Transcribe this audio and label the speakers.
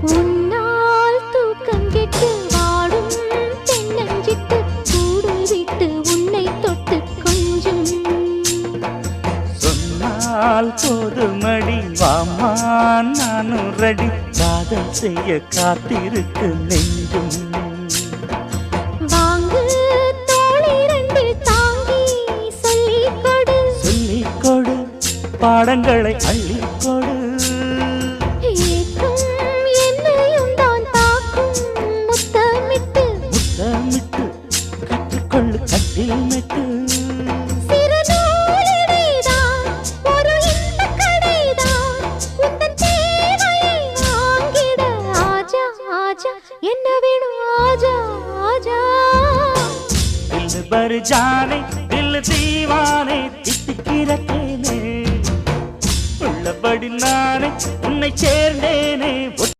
Speaker 1: உன்னால் தூக்கம் கெட்டு வாடும் தென்னஞ்சிட்டு கூடு விட்டு உன்னை தொட்டு கொஞ்சம்
Speaker 2: சொன்னால் போதுமடி வாமா நானும் ரெடி காதல் செய்ய காத்திருக்கு நெஞ்சும்
Speaker 1: வாங்கு தோளி ரெண்டு தாங்கி சொல்லிக்கொடு
Speaker 2: சொல்லிக்கொடு பாடங்களை அள்ளிக்கொடு
Speaker 1: ஏக்கும் என்னையும் தான் தாக்கும் முத்தமிட்டு
Speaker 2: முத்தமிட்டு கற்றுக்கொள்ளு கட்டில் மெட்டு
Speaker 1: சிறு நூலிடைதான் ஒரு இன்பக் கடைதான் உந்தன் தேவையை வாங்கிட ஆஜா ஆஜா என்ன வேணும் ஆஜா ஆஜா
Speaker 2: दिल भर जाने दिल दीवाने தித்திக்கிறேனே உள்ளபடி நானே உன்னை சேர்ந்தேனே